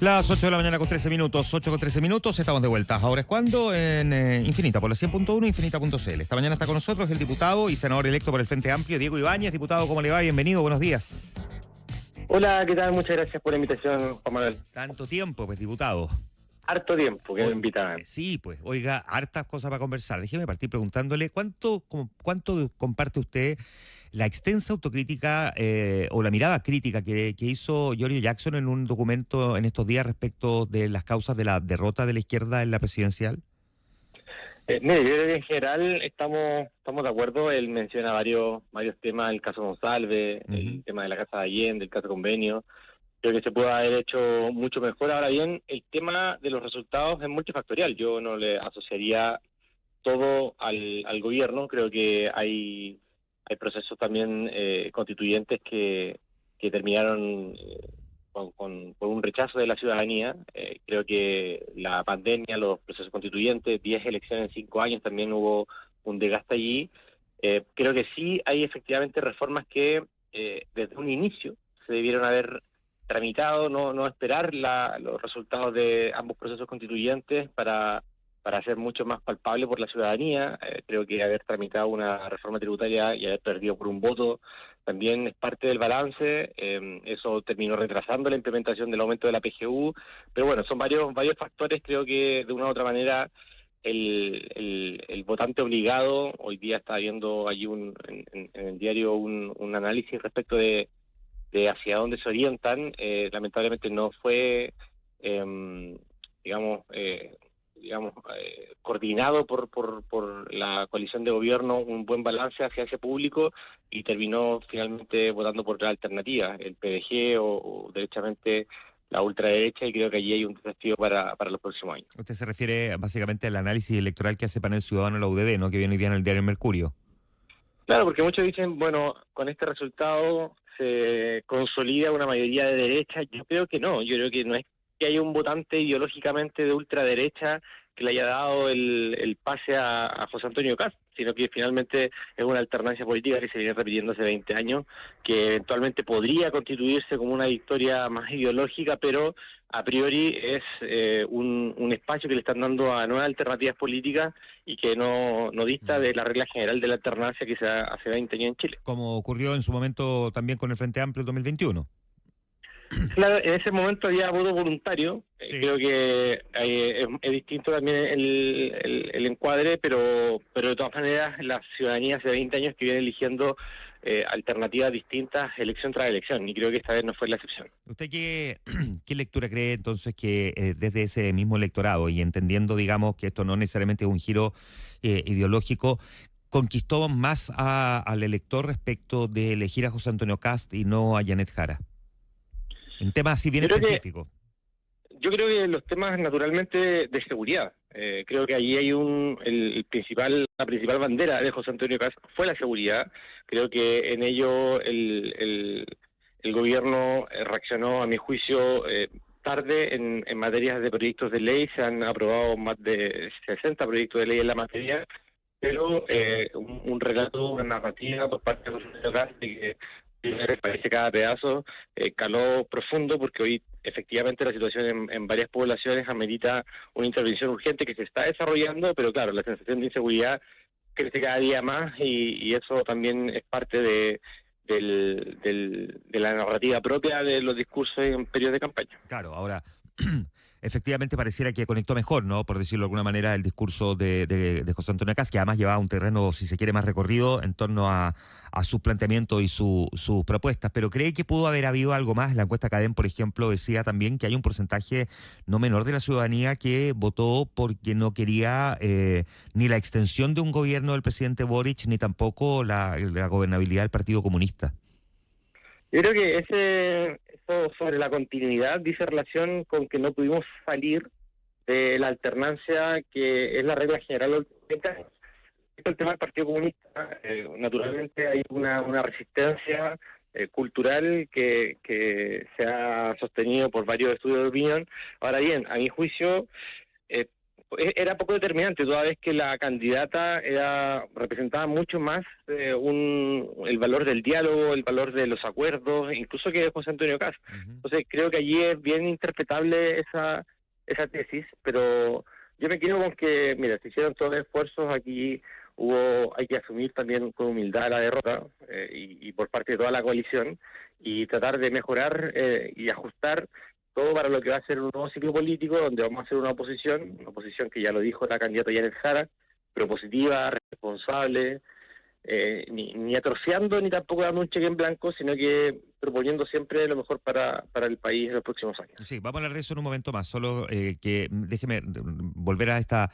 Las 8 de la mañana con 13 minutos, 8 con 13 minutos, estamos de vuelta. Ahora es cuando en Infinita, por la 100.1, infinita.cl. Esta mañana está con nosotros el diputado y senador electo por el Frente Amplio, Diego Ibáñez. Diputado, ¿cómo le va? Bienvenido, buenos días. Hola, ¿qué tal? Muchas gracias por la invitación, Juan Manuel. Tanto tiempo, pues, diputado. Harto tiempo que me invitaban. Sí, pues, oiga, hartas cosas para conversar. Déjeme partir preguntándole, ¿cuánto comparte usted la extensa autocrítica o la mirada crítica que hizo Giorgio Jackson en un documento en estos días respecto de las causas de la derrota de la izquierda en la presidencial? Mire, yo creo que en general estamos de acuerdo. Él menciona varios temas, el caso Monsalve, el tema de la Casa de Allende, el caso Convenio. Creo que se puede haber hecho mucho mejor. Ahora bien, el tema de los resultados es multifactorial. Yo no le asociaría todo al gobierno. Creo que hay procesos también constituyentes que terminaron con un rechazo de la ciudadanía. Creo que la pandemia, los procesos constituyentes, 10 elecciones en 5 años, también hubo un desgaste allí. Creo que sí hay efectivamente reformas que desde un inicio se debieron haber tramitado, no esperar los resultados de ambos procesos constituyentes para hacer mucho más palpable por la ciudadanía. Creo que haber tramitado una reforma tributaria y haber perdido por un voto también es parte del balance. Eso terminó retrasando la implementación del aumento de la PGU, pero bueno, son varios factores. Creo que de una u otra manera el votante obligado, hoy día está viendo allí en el diario un análisis respecto de hacia dónde se orientan. Lamentablemente no fue, coordinado por la coalición de gobierno un buen balance hacia ese público, y terminó finalmente votando por la alternativa, el PDG o derechamente la ultraderecha, y creo que allí hay un desafío para los próximos años. Usted se refiere básicamente al análisis electoral que hace Panel Ciudadano, la UDD, ¿no? Que viene hoy día en el diario El Mercurio. Claro, porque muchos dicen, bueno, con este resultado se consolida una mayoría de derecha. Yo creo que no. Yo creo que no es que haya un votante ideológicamente de ultraderecha que le haya dado el pase a José Antonio Kast, sino que finalmente es una alternancia política que se viene repitiendo hace 20 años, que eventualmente podría constituirse como una victoria más ideológica, pero a priori es un espacio que le están dando a nuevas alternativas políticas y que no dista de la regla general de la alternancia que se da hace 20 años en Chile. Como ocurrió en su momento también con el Frente Amplio en 2021. Claro, en ese momento había voto voluntario. Sí. Creo que es distinto también el encuadre, pero de todas maneras la ciudadanía hace 20 años que viene eligiendo alternativas distintas elección tras elección, y creo que esta vez no fue la excepción. ¿Usted qué lectura cree entonces que desde ese mismo electorado, y entendiendo, digamos, que esto no necesariamente es un giro ideológico, conquistó más al elector respecto de elegir a José Antonio Kast y no a Janet Jara? En temas así bien específicos. Yo creo que los temas naturalmente de seguridad. Creo que allí hay la principal bandera de José Antonio Kast fue la seguridad. Creo que en ello el gobierno reaccionó, a mi juicio, tarde en materias de proyectos de ley. Se han aprobado más de 60 proyectos de ley en la materia, pero un relato, una narrativa por parte de José Antonio Kast de que parece cada pedazo caló profundo, porque hoy efectivamente la situación en varias poblaciones amerita una intervención urgente que se está desarrollando, pero claro, la sensación de inseguridad crece cada día más, y eso también es parte de la narrativa propia de los discursos en periodos de campaña. Claro, ahora efectivamente pareciera que conectó mejor, ¿no? Por decirlo de alguna manera, el discurso de José Antonio Kast, que además llevaba un terreno, si se quiere, más recorrido en torno a sus planteamientos y sus propuestas. Pero ¿cree que pudo haber habido algo más? La encuesta Cadem, por ejemplo, decía también que hay un porcentaje no menor de la ciudadanía que votó porque no quería ni la extensión de un gobierno del presidente Boric, ni tampoco la gobernabilidad del Partido Comunista. Yo creo que eso sobre la continuidad dice relación con que no pudimos salir de la alternancia, que es la regla general de los 30 años. El tema del Partido Comunista, naturalmente hay una resistencia cultural que se ha sostenido por varios estudios de opinión. Ahora bien, a mi juicio, era poco determinante, toda vez que la candidata representaba mucho más el valor del diálogo, el valor de los acuerdos, incluso que José Antonio Kast. Entonces creo que allí es bien interpretable esa tesis, pero yo me quedo con que, mira, se hicieron todos los esfuerzos, aquí hay que asumir también con humildad la derrota y por parte de toda la coalición y tratar de mejorar y ajustar todo para lo que va a ser un nuevo ciclo político, donde vamos a hacer una oposición que ya lo dijo la candidata Yanet Jara, propositiva, responsable, ni atrofiando ni tampoco dando un cheque en blanco, sino que proponiendo siempre lo mejor para el país en los próximos años. Sí, vamos a hablar de eso en un momento más, solo que déjeme volver a esta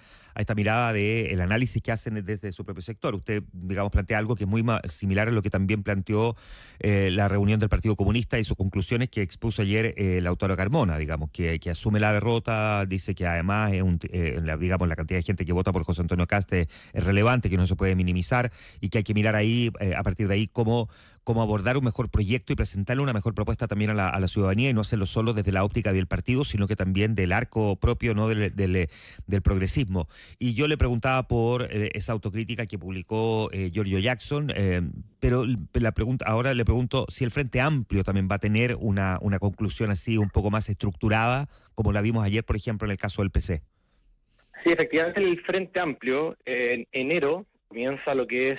mirada del análisis que hacen desde su propio sector. Usted, digamos, plantea algo que es muy similar a lo que también planteó la reunión del Partido Comunista y sus conclusiones que expuso ayer la autora Carmona, digamos, que asume la derrota, dice que además digamos, la cantidad de gente que vota por José Antonio Kast es relevante, que no se puede minimizar y que hay que mirar ahí, a partir de ahí, cómo abordar un mejor proyecto y presentarle una mejor propuesta también a la ciudadanía y no hacerlo solo desde la óptica del partido, sino que también del arco propio, ¿no?, del progresismo. Y yo le preguntaba por esa autocrítica que publicó Giorgio Jackson, pero ahora le pregunto si el Frente Amplio también va a tener una conclusión así un poco más estructurada, como la vimos ayer, por ejemplo, en el caso del PC. Sí, efectivamente el Frente Amplio en enero comienza lo que es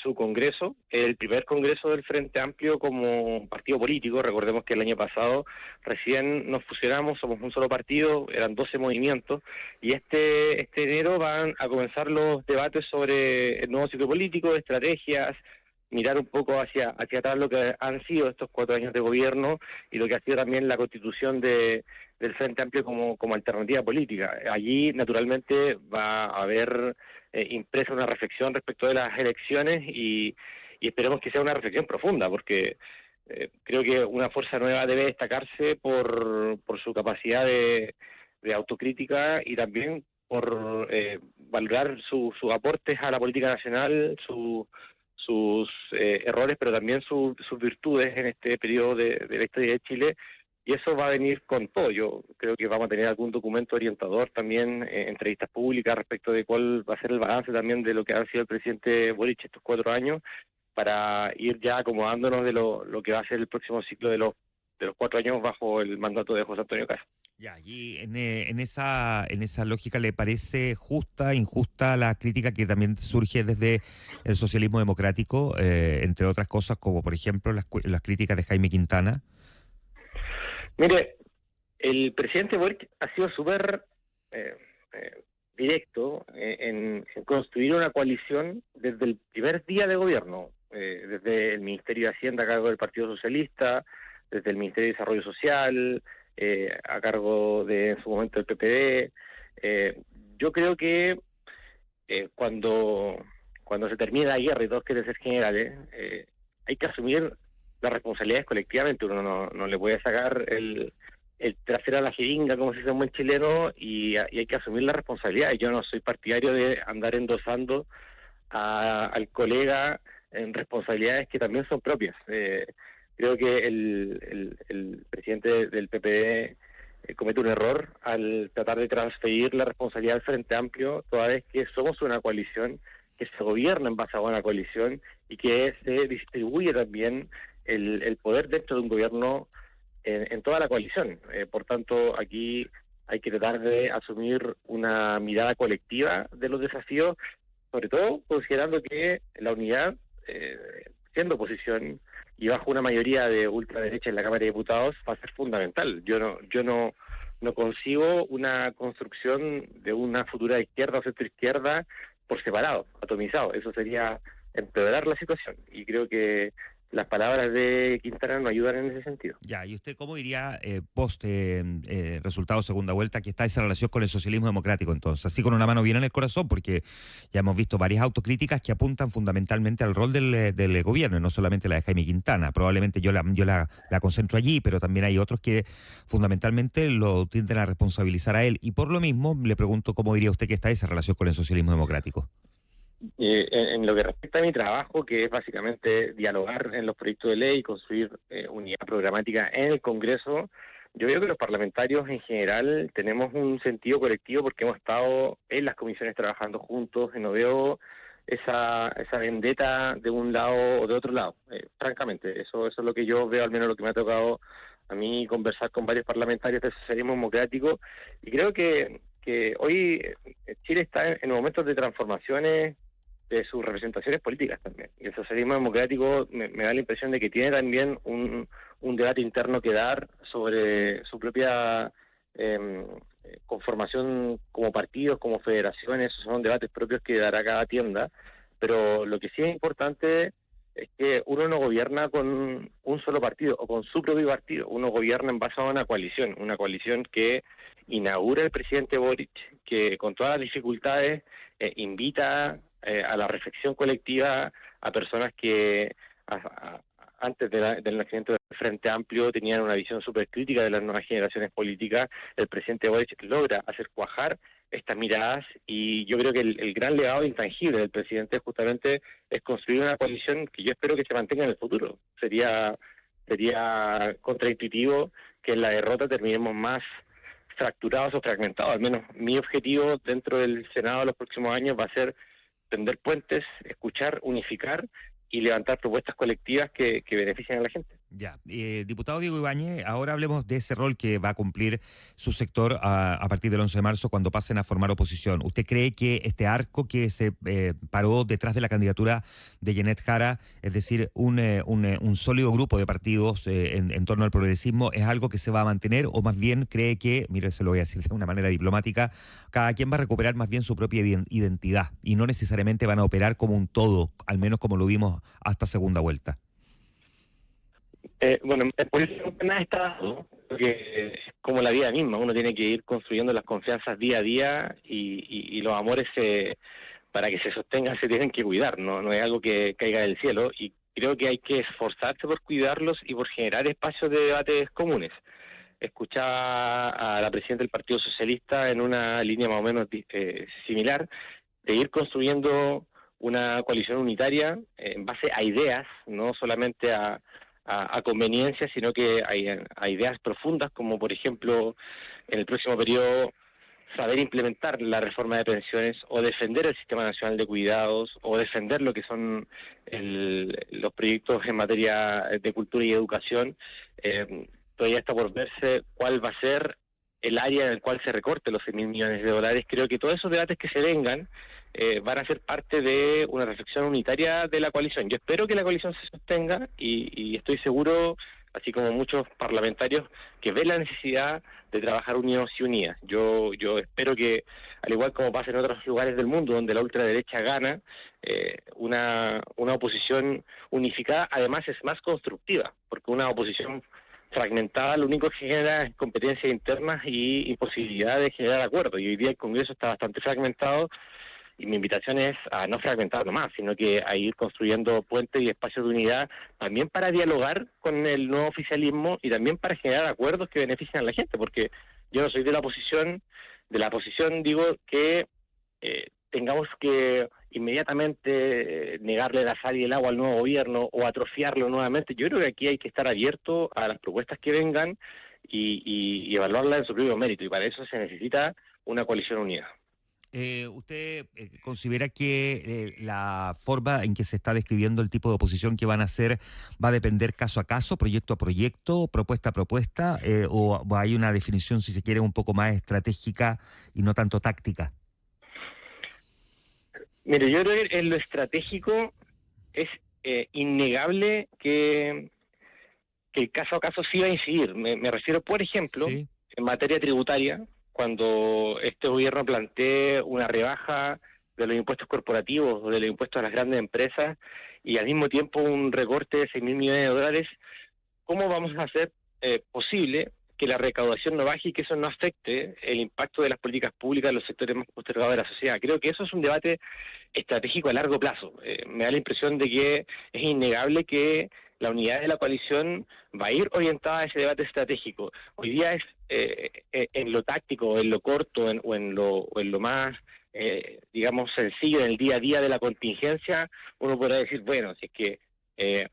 su congreso, el primer congreso del Frente Amplio como partido político. Recordemos que el año pasado recién nos fusionamos, somos un solo partido, eran 12 movimientos, y este enero van a comenzar los debates sobre el nuevo ciclo político, estrategias, mirar un poco hacia atrás lo que han sido estos 4 años de gobierno y lo que ha sido también la constitución del Frente Amplio como alternativa política. Allí, naturalmente, va a haber impresa una reflexión respecto de las elecciones y esperemos que sea una reflexión profunda, porque creo que una fuerza nueva debe destacarse por su capacidad de autocrítica y también por valorar sus aportes a la política nacional, sus errores, pero también sus virtudes en este periodo de la historia de Chile, y eso va a venir con todo. Yo creo que vamos a tener algún documento orientador también, entrevistas públicas respecto de cuál va a ser el balance también de lo que ha sido el presidente Boric estos 4 años, para ir ya acomodándonos de lo que va a ser el próximo ciclo de los 4 años bajo el mandato de José Antonio Kast. Ya, y en esa lógica, ¿le parece justa, injusta la crítica que también surge desde el socialismo democrático, entre otras cosas, como por ejemplo las críticas de Jaime Quintana? Mire, el presidente Boric ha sido súper directo en construir una coalición desde el primer día de gobierno, desde el Ministerio de Hacienda a cargo del Partido Socialista, desde el Ministerio de Desarrollo Social, a cargo de, en su momento, el PPD. Yo creo que cuando se termine la guerra y todos quieren ser generales, hay que asumir las responsabilidades colectivamente. Uno no le puede sacar el trasero a la jeringa, como se dice en buen chileno, y hay que asumir la responsabilidad. Yo no soy partidario de andar endosando al colega en responsabilidades que también son propias. Creo que el presidente del PPD comete un error al tratar de transferir la responsabilidad al Frente Amplio, toda vez que somos una coalición, que se gobierna en base a una coalición y que se distribuye también el poder dentro de un gobierno en toda la coalición. Por tanto, aquí hay que tratar de asumir una mirada colectiva de los desafíos, sobre todo considerando que la unidad, siendo oposición y bajo una mayoría de ultraderecha en la Cámara de Diputados, va a ser fundamental. Yo no concibo una construcción de una futura izquierda o centroizquierda por separado, atomizado. Eso sería empeorar la situación, y creo que las palabras de Quintana no ayudan en ese sentido. Ya, ¿y usted cómo diría post resultado segunda vuelta que está esa relación con el socialismo democrático entonces? Así con una mano bien en el corazón, porque ya hemos visto varias autocríticas que apuntan fundamentalmente al rol del gobierno, no solamente la de Jaime Quintana. Probablemente yo la concentro allí, pero también hay otros que fundamentalmente lo tienden a responsabilizar a él. Y por lo mismo, le pregunto cómo diría usted que está esa relación con el socialismo democrático. En lo que respecta a mi trabajo, que es básicamente dialogar en los proyectos de ley, construir unidad programática en el Congreso, Yo veo que los parlamentarios en general tenemos un sentido colectivo porque hemos estado en las comisiones trabajando juntos y no veo esa vendetta de un lado o de otro lado. Francamente, eso es lo que yo veo, al menos lo que me ha tocado a mí conversar con varios parlamentarios del socialismo democrático, y creo que hoy Chile está en momentos de transformaciones de sus representaciones políticas también. Y el socialismo democrático me da la impresión de que tiene también un debate interno que dar sobre su propia conformación como partidos, como federaciones. Esos son debates propios que dará cada tienda, pero lo que sí es importante es que uno no gobierna con un solo partido o con su propio partido, uno gobierna en base a una coalición que inaugura el presidente Boric, que con todas las dificultades invita a la reflexión colectiva a personas que antes del nacimiento del Frente Amplio tenían una visión súper crítica de las nuevas generaciones políticas. El presidente Boric logra hacer cuajar estas miradas, y yo creo que el gran legado intangible del presidente justamente es construir una coalición que yo espero que se mantenga en el futuro. Sería contraintuitivo que en la derrota terminemos más fracturados o fragmentados. Al menos mi objetivo dentro del Senado de los próximos años va a ser tender puentes, escuchar, unificar y levantar propuestas colectivas que beneficien a la gente. Ya, diputado Diego Ibáñez, ahora hablemos de ese rol que va a cumplir su sector a partir del 11 de marzo cuando pasen a formar oposición. ¿Usted cree que este arco que se paró detrás de la candidatura de Janet Jara, es decir, un sólido grupo de partidos en torno al progresismo, es algo que se va a mantener, o más bien cree que, mire, se lo voy a decir de una manera diplomática, cada quien va a recuperar más bien su propia identidad y no necesariamente van a operar como un todo, al menos como lo vimos hasta segunda vuelta? Bueno, por eso nada está dado, porque es como la vida misma, uno tiene que ir construyendo las confianzas día a día, y los amores para que se sostengan se tienen que cuidar, no es algo que caiga del cielo, y creo que hay que esforzarse por cuidarlos y por generar espacios de debates comunes. Escuchaba a la presidenta del Partido Socialista en una línea más o menos similar, de ir construyendo una coalición unitaria en base a ideas, no solamente a conveniencia, sino que a ideas profundas, como por ejemplo en el próximo periodo saber implementar la reforma de pensiones, o defender el Sistema Nacional de Cuidados, o defender lo que son los proyectos en materia de cultura y educación. Todavía está por verse cuál va a ser el área en el cual se recorte los 6.000 millones de dólares. Creo que todos esos debates que se vengan van a ser parte de una reflexión unitaria de la coalición. Yo espero que la coalición se sostenga, y estoy seguro, así como muchos parlamentarios, que ven la necesidad de trabajar unidos y unidas. Yo espero que, al igual como pasa en otros lugares del mundo donde la ultraderecha gana, una oposición unificada además es más constructiva, porque una oposición fragmentada lo único que genera es competencias internas y imposibilidad de generar acuerdos, y hoy día el Congreso está bastante fragmentado, y mi invitación es a no fragmentarlo más, sino que a ir construyendo puentes y espacios de unidad, también para dialogar con el nuevo oficialismo y también para generar acuerdos que beneficien a la gente, porque yo no soy de la oposición digo que tengamos que inmediatamente negarle la sal y el agua al nuevo gobierno o atrofiarlo nuevamente. Yo creo que aquí hay que estar abierto a las propuestas que vengan y evaluarlas en su propio mérito, y para eso se necesita una coalición unida. ¿Usted considera que la forma en que se está describiendo el tipo de oposición que van a hacer va a depender caso a caso, proyecto a proyecto, propuesta a propuesta, o hay una definición, si se quiere, un poco más estratégica y no tanto táctica? Mire, yo creo que en lo estratégico es innegable que el caso a caso sí va a incidir. Me refiero, por ejemplo, Sí. en materia tributaria, cuando este gobierno plantee una rebaja de los impuestos corporativos o de los impuestos a las grandes empresas, y al mismo tiempo un recorte de 6.000 millones de dólares, ¿cómo vamos a hacer posible que la recaudación no baje y que eso no afecte el impacto de las políticas públicas en los sectores más postergados de la sociedad? Creo que eso es un debate estratégico a largo plazo. Me da la impresión de que es innegable que la unidad de la coalición va a ir orientada a ese debate estratégico. Hoy día es en lo táctico, en lo corto, o en lo más, digamos, sencillo, en el día a día de la contingencia, uno podrá decir, bueno, si es que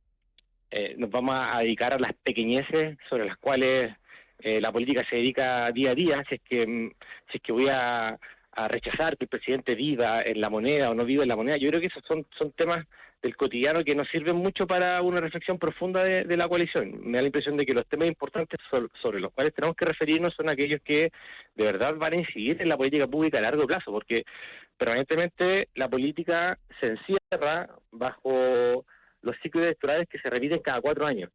nos vamos a dedicar a las pequeñeces sobre las cuales la política se dedica día a día, si es que voy a rechazar que el presidente viva en la moneda o no viva en la moneda. Yo creo que esos son temas del cotidiano que nos sirven mucho para una reflexión profunda de la coalición. Me da la impresión de que los temas importantes sobre los cuales tenemos que referirnos son aquellos que de verdad van a incidir en la política pública a largo plazo, porque permanentemente la política se encierra bajo los ciclos electorales que se repiten cada 4 años.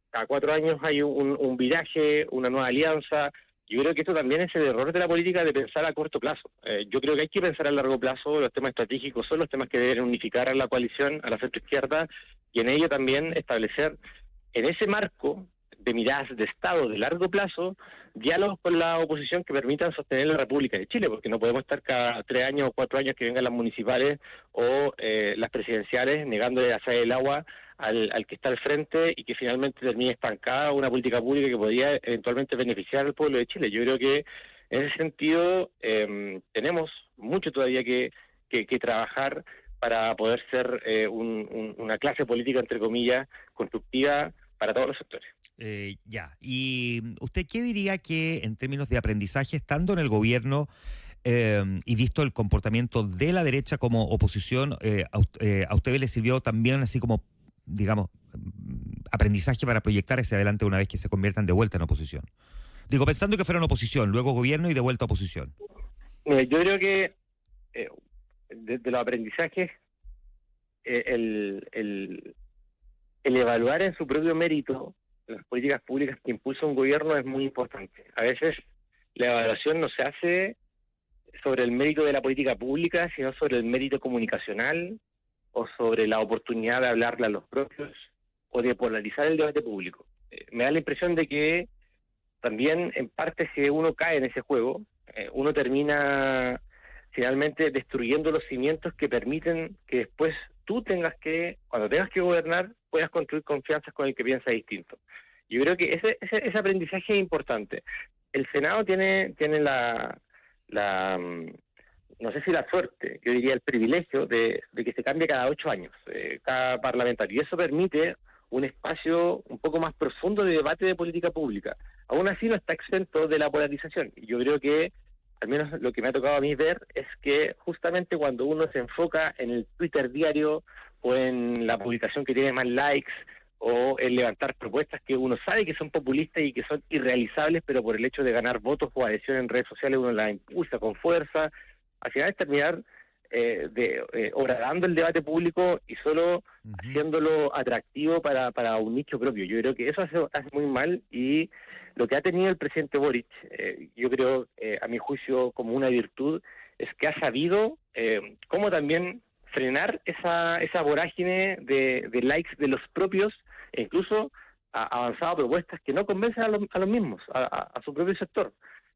Cada 4 años hay un viraje, una nueva alianza. Yo creo que esto también es el error de la política de pensar a corto plazo. Yo creo que hay que pensar a largo plazo. Los temas estratégicos son los temas que deben unificar a la coalición, a la centroizquierda, y en ello también establecer, en ese marco de miradas de Estado de largo plazo, diálogos con la oposición que permitan sostener la República de Chile, porque no podemos estar cada 3 años o 4 años que vengan las municipales o las presidenciales negándole a hacer el agua al que está al frente y que finalmente termine estancada una política pública que podría eventualmente beneficiar al pueblo de Chile. Yo creo que en ese sentido tenemos mucho todavía que trabajar para poder ser una clase política, entre comillas, constructiva para todos los sectores. ¿Y usted qué diría que en términos de aprendizaje, estando en el gobierno y visto el comportamiento de la derecha como oposición, a usted le sirvió también así como, digamos, aprendizaje para proyectar hacia adelante una vez que se conviertan de vuelta en oposición? Digo, pensando que fueran oposición, luego gobierno y de vuelta a oposición. Mira, yo creo que de los aprendizajes, el evaluar en su propio mérito las políticas públicas que impulsa un gobierno es muy importante. A veces la evaluación no se hace sobre el mérito de la política pública, sino sobre el mérito comunicacional o sobre la oportunidad de hablarle a los propios o de polarizar el debate público. Me da la impresión de que también, en parte, si uno cae en ese juego, uno termina finalmente destruyendo los cimientos que permiten que después tú cuando tengas que gobernar, puedas construir confianzas con el que piensa distinto. Yo creo que ese aprendizaje es importante. El Senado tiene no sé si la suerte, yo diría el privilegio de que se cambie cada 8 años, cada parlamentario, y eso permite un espacio un poco más profundo de debate de política pública. Aún así no está exento de la polarización, y yo creo que, al menos lo que me ha tocado a mí ver, es que justamente cuando uno se enfoca en el Twitter diario o en la publicación que tiene más likes o en levantar propuestas que uno sabe que son populistas y que son irrealizables, pero por el hecho de ganar votos o adhesión en redes sociales uno las impulsa con fuerza, al final es terminar horadando el debate público y solo haciéndolo atractivo para un nicho propio. Yo creo que eso hace muy mal, y lo que ha tenido el presidente Boric, yo creo, a mi juicio, como una virtud, es que ha sabido cómo también frenar esa vorágine de likes de los propios, e incluso ha avanzado propuestas que no convencen a los mismos, a su propio sector.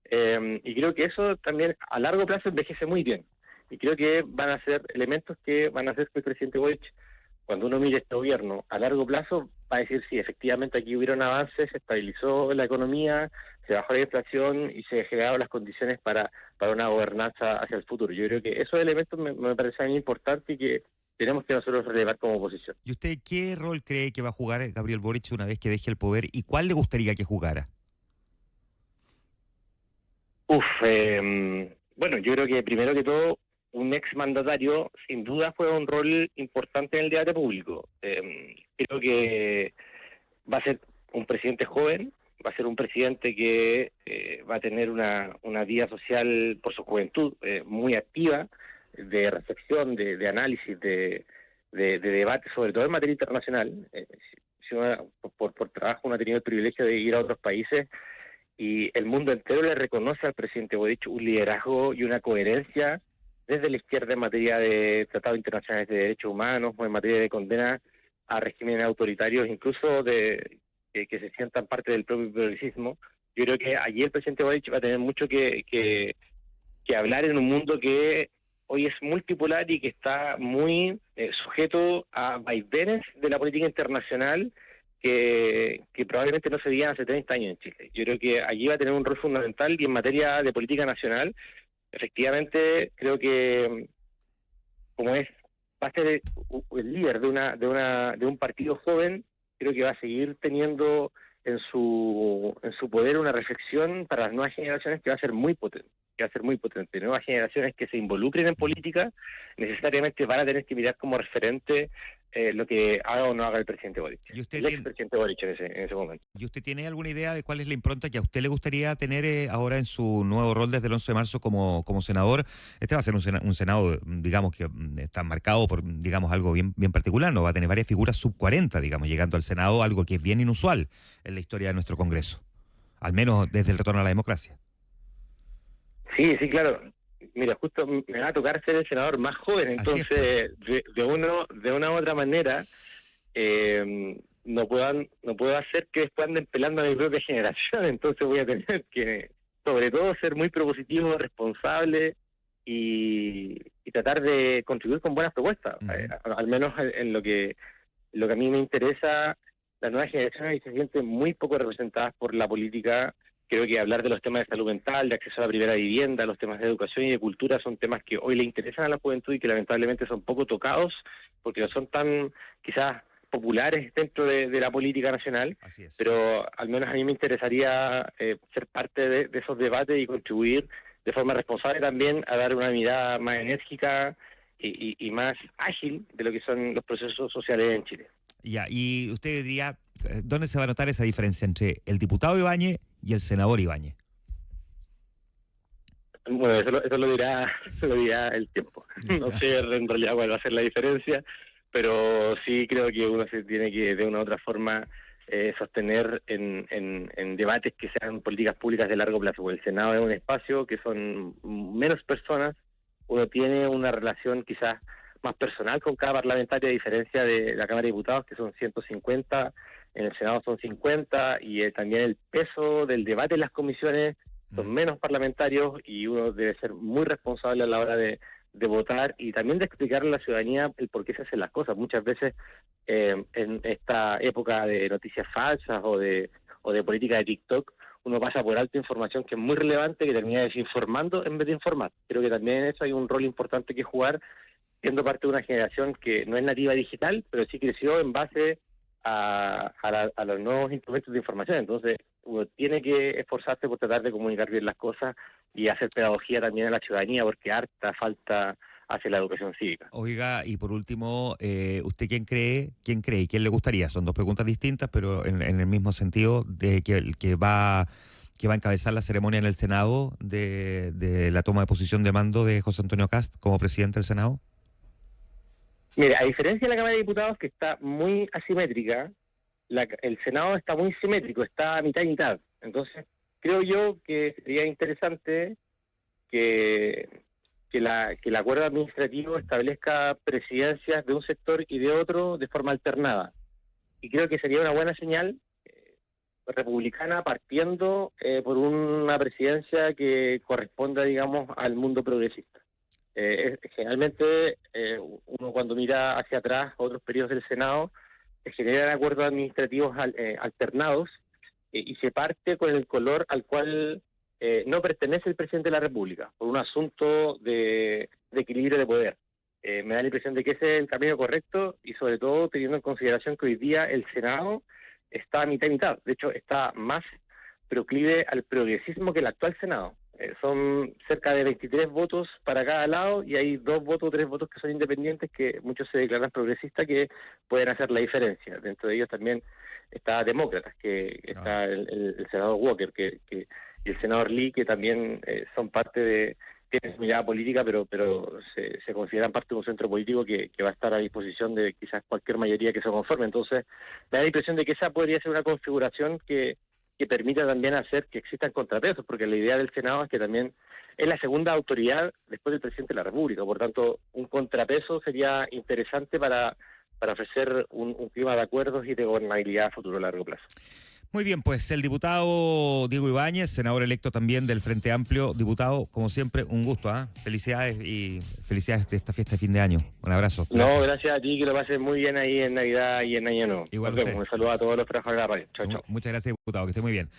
Y creo que eso también a largo plazo envejece muy bien. Y creo que van a ser elementos que van a hacer que el presidente Boric, cuando uno mire este gobierno a largo plazo, va a decir, sí, efectivamente aquí hubieron avances, se estabilizó la economía, se bajó la inflación y se generaron las condiciones para una gobernanza hacia el futuro. Yo creo que esos elementos me parecen muy importantes y que tenemos que nosotros relevar como oposición. ¿Y usted qué rol cree que va a jugar Gabriel Boric una vez que deje el poder, y cuál le gustaría que jugara? Bueno, yo creo que primero que todo, un exmandatario sin duda juega un rol importante en el debate público. Creo que va a ser un presidente joven, va a ser un presidente que va a tener una vida social por su juventud muy activa, de reflexión, de análisis, de debate, sobre todo en materia internacional. Si uno, por trabajo uno ha tenido el privilegio de ir a otros países, y el mundo entero le reconoce al presidente Boric un liderazgo y una coherencia desde la izquierda en materia de tratados internacionales de derechos humanos o en materia de condena a regímenes autoritarios, incluso que se sientan parte del propio progresismo. Yo creo que allí el presidente Boric va a tener mucho que hablar en un mundo que hoy es multipolar y que está muy sujeto a vaivenes de la política internacional que probablemente no se veían hace 30 años en Chile. Yo creo que allí va a tener un rol fundamental, y en materia de política nacional, efectivamente, creo que va a ser el líder de un partido joven, creo que va a seguir teniendo en su poder una reflexión para las nuevas generaciones que va a ser muy potente. Nuevas generaciones que se involucren en política necesariamente van a tener que mirar como referente lo que haga o no haga el presidente Boric. El expresidente Boric en ese momento. ¿Y usted tiene alguna idea de cuál es la impronta que a usted le gustaría tener ahora en su nuevo rol desde el 11 de marzo como senador? Este va a ser un Senado, digamos, que está marcado por, digamos, algo bien particular, ¿no? Va a tener varias figuras sub 40, digamos, llegando al Senado, algo que es bien inusual en la historia de nuestro Congreso, al menos desde el retorno a la democracia. Sí, claro. Mira, justo me va a tocar ser el senador más joven, entonces de una u otra manera no puedo hacer que después anden pelando a mi propia generación, entonces voy a tener que, sobre todo, ser muy propositivo, responsable y tratar de contribuir con buenas propuestas. Al menos en lo que a mí me interesa, las nuevas generaciones se sienten muy poco representadas por la política. Creo que hablar de los temas de salud mental, de acceso a la primera vivienda, los temas de educación y de cultura son temas que hoy le interesan a la juventud y que lamentablemente son poco tocados porque no son tan quizás populares dentro de la política nacional. Así es. Pero al menos a mí me interesaría ser parte de esos debates y contribuir de forma responsable también a dar una mirada más enérgica y más ágil de lo que son los procesos sociales en Chile. Ya, y usted diría, ¿dónde se va a notar esa diferencia entre el diputado Ibáñez y el senador Ibáñez? Bueno, eso lo dirá el tiempo. No sé en realidad cuál va a ser la diferencia, pero sí creo que uno se tiene que de una u otra forma sostener en debates que sean políticas públicas de largo plazo. Porque el Senado es un espacio que son menos personas, uno tiene una relación quizás más personal con cada parlamentario, a diferencia de la Cámara de Diputados, que son 150, en el Senado son 50, y también el peso del debate en las comisiones son menos parlamentarios, y uno debe ser muy responsable a la hora de votar y también de explicarle a la ciudadanía el por qué se hacen las cosas. Muchas veces en esta época de noticias falsas o de política de TikTok, uno pasa por alto información que es muy relevante, que termina desinformando en vez de informar. Creo que también en eso hay un rol importante que jugar, siendo parte de una generación que no es nativa digital, pero sí creció en base a los nuevos instrumentos de información. Entonces, uno tiene que esforzarse por tratar de comunicar bien las cosas y hacer pedagogía también a la ciudadanía, porque harta falta hace la educación cívica. Oiga, y por último, ¿usted quién cree y quién le gustaría? Son dos preguntas distintas, pero en el mismo sentido, de que va a encabezar la ceremonia en el Senado de la toma de posición de mando de José Antonio Kast como presidente del Senado. Mira, a diferencia de la Cámara de Diputados, que está muy asimétrica, el Senado está muy simétrico, está a mitad y mitad. Entonces, creo yo que sería interesante que el acuerdo administrativo establezca presidencias de un sector y de otro de forma alternada. Y creo que sería una buena señal republicana partiendo por una presidencia que corresponda, digamos, al mundo progresista. Generalmente uno cuando mira hacia atrás otros periodos del Senado se generan acuerdos administrativos alternados y se parte con el color al cual no pertenece el presidente de la República por un asunto de equilibrio de poder. Me da la impresión de que ese es el camino correcto y sobre todo teniendo en consideración que hoy día el Senado está a mitad y mitad. De hecho, está más proclive al progresismo que el actual Senado. Son cerca de 23 votos para cada lado y hay 2 votos o 3 votos que son independientes, que muchos se declaran progresistas, que pueden hacer la diferencia. Dentro de ellos también está Demócratas, que está el senador Walker y el senador Lee, que también son parte de, tienen su mirada política, pero se consideran parte de un centro político que va a estar a disposición de quizás cualquier mayoría que se conforme. Entonces, me da la impresión de que esa podría ser una configuración que permita también hacer que existan contrapesos, porque la idea del Senado es que también es la segunda autoridad después del presidente de la República. Por tanto, un contrapeso sería interesante para ofrecer un clima de acuerdos y de gobernabilidad a futuro a largo plazo. Muy bien, pues el diputado Diego Ibáñez, senador electo también del Frente Amplio. Diputado, como siempre, un gusto, Felicidades y felicidades de esta fiesta de fin de año. Un abrazo. Gracias. No, gracias a ti, que lo pases muy bien ahí en Navidad y en Año Nuevo. Igual. Un saludo a todos los trabajadores de la radio. Chao, chao. Muchas gracias, diputado, que esté muy bien.